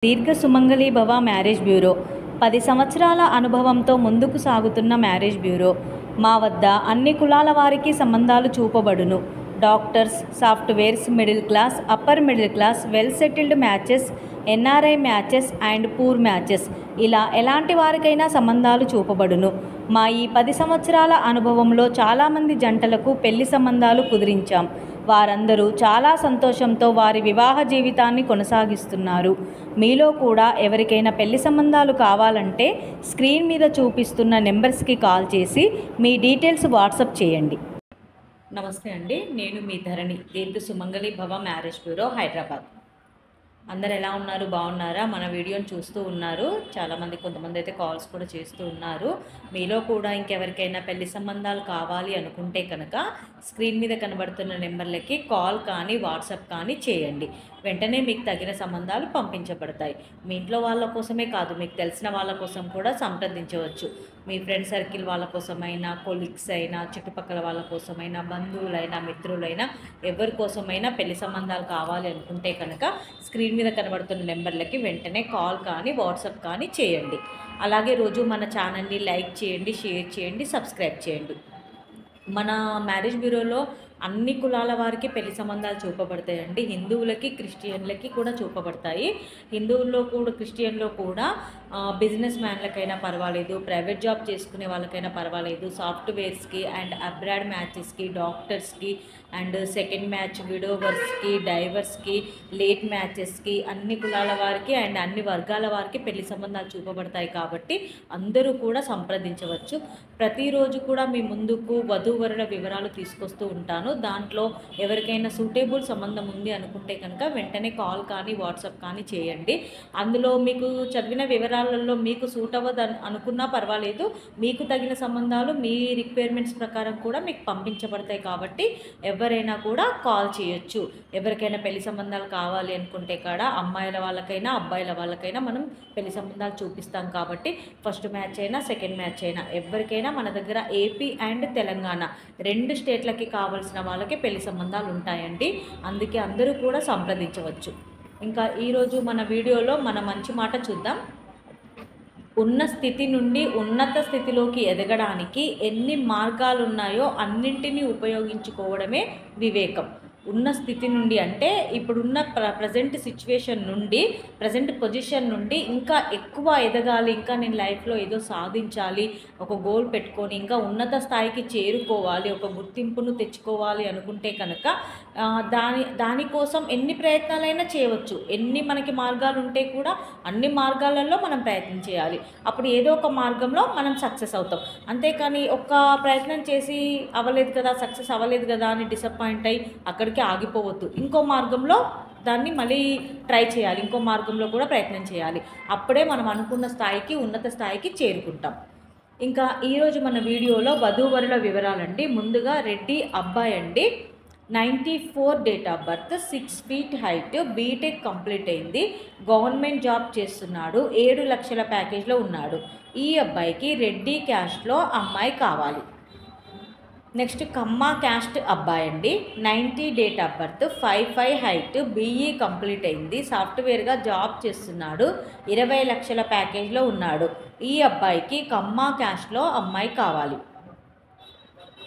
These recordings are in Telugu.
దీర్ఘ సుమంగళి భవ మ్యారేజ్ బ్యూరో 10 సంవత్సరాల అనుభవంతో ముందుకు సాగుతున్న మ్యారేజ్ బ్యూరో. మా వద్ద అన్ని కులాల వారికి సంబంధాలు చూపబడును. Doctors, softwares, middle class, upper middle class, well settled matches, NRI matches and poor matches, ఇలా ఎలాంటి వారికైనా సంబంధాలు చూపబడును. మా ఈ 10 సంవత్సరాల అనుభవంలో చాలామంది జంటలకు పెళ్లి సంబంధాలు కుదిరించాం. వారందరూ చాలా సంతోషంతో వారి వివాహ జీవితాన్ని కొనసాగిస్తున్నారు. మీలో కూడా ఎవరికైనా పెళ్లి సంబంధాలు కావాలంటే స్క్రీన్ మీద చూపిస్తున్న నెంబర్స్కి కాల్ చేసి మీ డీటెయిల్స్ వాట్సాప్ చేయండి. నమస్తే అండి, నేను మీ ధరణి, దీర్ఘ సుమంగళి భవ మ్యారేజ్ బ్యూరో, హైదరాబాద్. అందరు ఎలా ఉన్నారు? బాగున్నారా? మన వీడియోని చూస్తూ ఉన్నారు చాలామంది, కొంతమంది అయితే కాల్స్ కూడా చేస్తూ ఉన్నారు. మీలో కూడా ఇంకెవరికైనా పెళ్లి సంబంధాలు కావాలి అనుకుంటే కనుక స్క్రీన్ మీద కనబడుతున్న నెంబర్లకి కాల్ కానీ వాట్సాప్ కానీ చేయండి. వెంటనే మీకు తగిన సంబంధాలు పంపించబడతాయి. మీ ఇంట్లో వాళ్ళ కోసమే కాదు, మీకు తెలిసిన వాళ్ళ కోసం కూడా సంప్రదించవచ్చు. మీ ఫ్రెండ్ సర్కిల్ వాళ్ళ కోసమైనా, కొలీగ్స్ అయినా, చుట్టుపక్కల వాళ్ళ కోసమైనా, బంధువులైనా, మిత్రులైనా, ఎవరి కోసమైనా పెళ్లి సంబంధాలు కావాలి అనుకుంటే కనుక స్క్రీన్ మీద కనబడుతున్న నెంబర్లకి వెంటనే కాల్ కానీ వాట్సాప్ కానీ చేయండి. అలాగే రోజు మన ఛానల్ని లైక్ చేయండి, షేర్ చేయండి, సబ్స్క్రైబ్ చేయండి. మన మ్యారేజ్ బ్యూరోలో అన్ని కులాల వారికి పెళ్లి సంబంధాలు చూపబడతాయండి. హిందువులకి, క్రిస్టియన్లకి కూడా చూపబడతాయి. హిందువుల్లో కూడా, క్రిస్టియన్లో కూడా బిజినెస్ మ్యాన్లకైనా పర్వాలేదు, ప్రైవేట్ జాబ్ చేసుకునే వాళ్ళకైనా పర్వాలేదు, సాఫ్ట్వేర్స్కి అండ్ అబ్రాడ్ మ్యాచెస్కి, డాక్టర్స్కి అండ్ సెకండ్ మ్యాచ్, విడోవర్స్కి, డైవర్స్కి, లేట్ మ్యాచెస్కి, అన్ని కులాల వారికి అండ్ అన్ని వర్గాల వారికి పెళ్లి సంబంధాలు చూపబడతాయి. కాబట్టి అందరూ కూడా సంప్రదించవచ్చు. ప్రతిరోజు కూడా మీ ముందుకు వధూవరుల వివరాలు తీసుకొస్తూ ఉంటాను. దాంట్లో ఎవరికైనా సూటేబుల్ సంబంధం ఉంది అనుకుంటే కనుక వెంటనే కాల్ కానీ వాట్సాప్ కానీ చేయండి. అందులో మీకు చదివిన వివరాలలో మీకు సూట్ అవ్వదు అనుకున్నా పర్వాలేదు, మీకు తగిన సంబంధాలు మీ రిక్వైర్మెంట్స్ ప్రకారం కూడా మీకు పంపించబడతాయి. కాబట్టి ఎవరైనా కూడా కాల్ చేయొచ్చు. ఎవరికైనా పెళ్లి సంబంధాలు కావాలి అనుకుంటే కూడా అమ్మాయిల వాళ్ళకైనా అబ్బాయిల వాళ్ళకైనా మనం పెళ్లి సంబంధాలు చూపిస్తాం. కాబట్టి ఫస్ట్ మ్యాచ్ అయినా సెకండ్ మ్యాచ్ అయినా ఎవరికైనా మన దగ్గర ఏపీ అండ్ తెలంగాణ 2 స్టేట్లకి కావాల్సిన వాళ్ళకి పెళ్లి సంబంధాలు ఉంటాయండి. అందుకే అందరూ కూడా సంప్రదించవచ్చు. ఇంకా ఈరోజు మన వీడియోలో మన మంచి మాట చూద్దాం. ఉన్న స్థితి నుండి ఉన్నత స్థితిలోకి ఎదగడానికి ఎన్ని మార్గాలు ఉన్నాయో అన్నింటినీ ఉపయోగించుకోవడమే వివేకం. ఉన్న స్థితి నుండి అంటే ఇప్పుడున్న ప్రజెంట్ సిచ్యువేషన్ నుండి, ప్రజెంట్ పొజిషన్ నుండి ఇంకా ఎక్కువ ఎదగాలి, ఇంకా నేను లైఫ్లో ఏదో సాధించాలి, ఒక గోల్ పెట్టుకొని ఇంకా ఉన్నత స్థాయికి చేరుకోవాలి, ఒక గుర్తింపును తెచ్చుకోవాలి అనుకుంటే కనుక దానికోసం ఎన్ని ప్రయత్నాలైనా చేయవచ్చు. ఎన్ని మనకి మార్గాలు ఉంటే కూడా అన్ని మార్గాలలో మనం ప్రయత్నం చేయాలి. అప్పుడు ఏదో ఒక మార్గంలో మనం సక్సెస్ అవుతాం. అంతేకాని ఒక్క ప్రయత్నం చేసి అవ్వలేదు కదా, సక్సెస్ అవ్వలేదు కదా అని డిసప్పాయింట్ అయ్యి అక్కడికి ఆగిపోవద్దు. ఇంకో మార్గంలో దాన్ని మళ్ళీ ట్రై చేయాలి, ఇంకో మార్గంలో కూడా ప్రయత్నం చేయాలి. అప్పుడే మనం అనుకున్న స్థాయికి, ఉన్నత స్థాయికి చేరుకుంటాం. ఇంకా ఈరోజు మన వీడియోలో వధూవరుల వివరాలండి. ముందుగా రెడ్డి అబ్బాయి అండి, 94 date of birth, 6 feet height, B Tech complete అయింది, గవర్నమెంట్ జాబ్ చేస్తున్నాడు, 7 లక్షల ప్యాకేజ్లో ఉన్నాడు. ఈ అబ్బాయికి రెడ్డి క్యాస్ట్లో అమ్మాయి కావాలి. నెక్స్ట్ కమ్మ క్యాస్ట్ అబ్బాయి అండి, 90 date of birth, 5'5" height, BE complete అయింది, సాఫ్ట్వేర్గా జాబ్ చేస్తున్నాడు, 20 లక్షల ప్యాకేజ్లో ఉన్నాడు. ఈ అబ్బాయికి కమ్మ క్యాస్ట్లో అమ్మాయి కావాలి.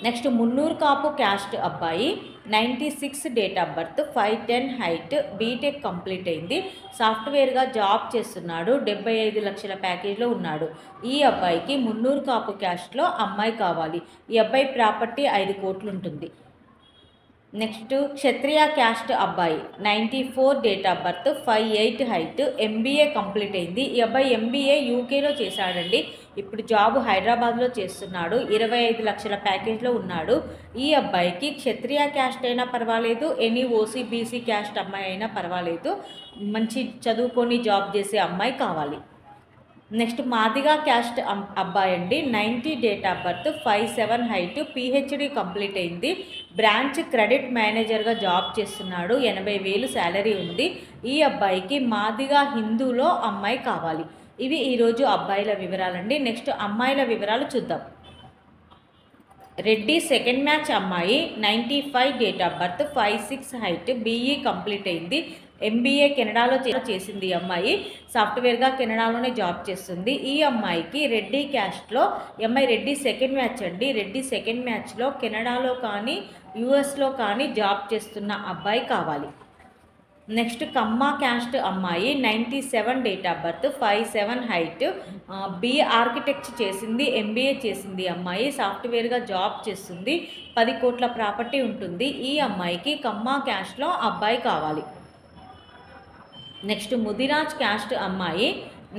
నెక్స్ట్ మున్నూరు కాపు క్యాస్ట్ అబ్బాయి, 96 date of birth, 5'10" height, B Tech complete అయింది, సాఫ్ట్వేర్గా జాబ్ చేస్తున్నాడు, 75 లక్షల ప్యాకేజ్లో ఉన్నాడు. ఈ అబ్బాయికి మున్నూరు కాపు క్యాస్ట్లో అమ్మాయి కావాలి. ఈ అబ్బాయి ప్రాపర్టీ 5 కోట్లు ఉంటుంది. నెక్స్ట్ క్షత్రియ క్యాస్ట్ అబ్బాయి, 94 date of birth, 5'8" height, MBA complete అయింది. ఈ అబ్బాయి ఎంబీఏ యూకేలో చేశాడండి, ఇప్పుడు జాబ్ హైదరాబాద్లో చేస్తున్నాడు, 25 లక్షల ప్యాకేజ్లో ఉన్నాడు. ఈ అబ్బాయికి క్షత్రియ క్యాస్ట్ అయినా పర్వాలేదు, ఎనీ ఓసీ బీసీ క్యాస్ట్ అమ్మాయి అయినా పర్వాలేదు, మంచి చదువుకొని జాబ్ చేసే అమ్మాయి కావాలి. నెక్స్ట్ మాదిగా క్యాస్ట్ అబ్బాయి అండి, 90 date of birth, 5'7" height, PhD complete అయింది, బ్రాంచ్ క్రెడిట్ మేనేజర్గా జాబ్ చేస్తున్నాడు, 80,000 శాలరీ ఉంది. ఈ అబ్బాయికి మాదిగా హిందూలో అమ్మాయి కావాలి. ఇవి ఈరోజు అబ్బాయిల వివరాలండి. నెక్స్ట్ అమ్మాయిల వివరాలు చూద్దాం. రెడ్డి సెకండ్ మ్యాచ్ అమ్మాయి 95 date of birth 5'6" height BE complete అయింది MBA కెనడాలో చేసింది ఈ అమ్మాయి. సాఫ్ట్వేర్గా కెనడాలోనే జాబ్ చేస్తుంది. ఈ అమ్మాయికి రెడ్డి క్యాస్ట్లో, ఈ అమ్మాయి రెడ్డి సెకండ్ మ్యాచ్ అండి. రెడ్డి సెకండ్ మ్యాచ్లో కెనడాలో కానీ యూఎస్లో కానీ జాబ్ చేస్తున్న అబ్బాయి కావాలి. నెక్స్ట్ కమ్మ క్యాస్ట్ అమ్మాయి, 97 date of birth, 5'7" height, BA architecture చేసింది, MBA చేసింది అమ్మాయి. సాఫ్ట్వేర్గా జాబ్ చేస్తుంది. 10 కోట్ల ప్రాపర్టీ ఉంటుంది. ఈ అమ్మాయికి కమ్మ క్యాస్ట్లో అబ్బాయి కావాలి. నెక్స్ట్ ముదిరాజ్ క్యాస్ట్ అమ్మాయి,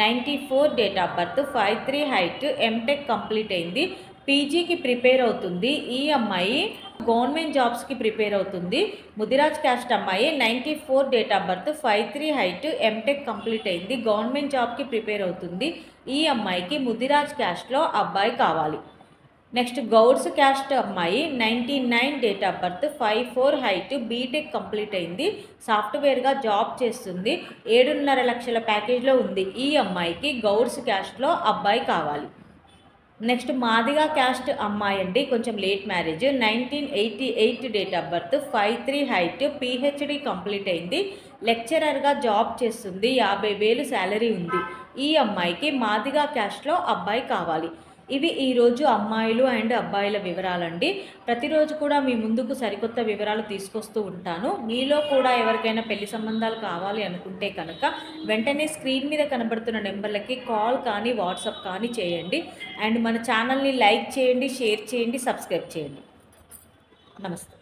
94 date of birth, 5'3" height, MTech complete అయింది. పీజీకి ప్రిపేర్ అవుతుంది. ఈ అమ్మాయి గవర్నమెంట్ జాబ్స్కి ప్రిపేర్ అవుతుంది. ముదిరాజ్ క్యాస్ట్ అమ్మాయి, 94 date of birth, 5'3" height, MTech complete అయింది. గవర్నమెంట్ జాబ్కి ప్రిపేర్ అవుతుంది. ఈ అమ్మాయికి ముదిరాజ్ క్యాస్ట్లో అబ్బాయి కావాలి. నెక్స్ట్ గౌడ్స్ క్యాస్ట్ అమ్మాయి, 99 date of birth, 5'4" height, B Tech complete అయింది. సాఫ్ట్వేర్గా జాబ్ చేస్తుంది. 7.5 లక్షల ప్యాకేజ్లో ఉంది. ఈ అమ్మాయికి గౌడ్స్ క్యాస్ట్లో అబ్బాయి కావాలి. నెక్స్ట్ మాదిగా క్యాస్ట్ అమ్మాయి అండి, కొంచెం late marriage, 1988 date of birth, 5'3" height, PhD complete అయింది. లెక్చరర్గా జాబ్ చేస్తుంది. 50,000 శాలరీ ఉంది. ఈ అమ్మాయికి మాదిగా క్యాస్ట్లో అబ్బాయి కావాలి. ఇవి ఈరోజు అమ్మాయిలు అండ్ అబ్బాయిల వివరాలండి. ప్రతిరోజు కూడా మీ ముందుకు సరికొత్త వివరాలు తీసుకొస్తూ ఉంటాను. మీలో కూడా ఎవరికైనా పెళ్లి సంబంధాలు కావాలి అనుకుంటే కనుక వెంటనే స్క్రీన్ మీద కనబడుతున్న నెంబర్లకి కాల్ కానీ వాట్సాప్ కానీ చేయండి. అండ్ మన ఛానల్ని లైక్ చేయండి, షేర్ చేయండి, సబ్స్క్రైబ్ చేయండి. నమస్తే.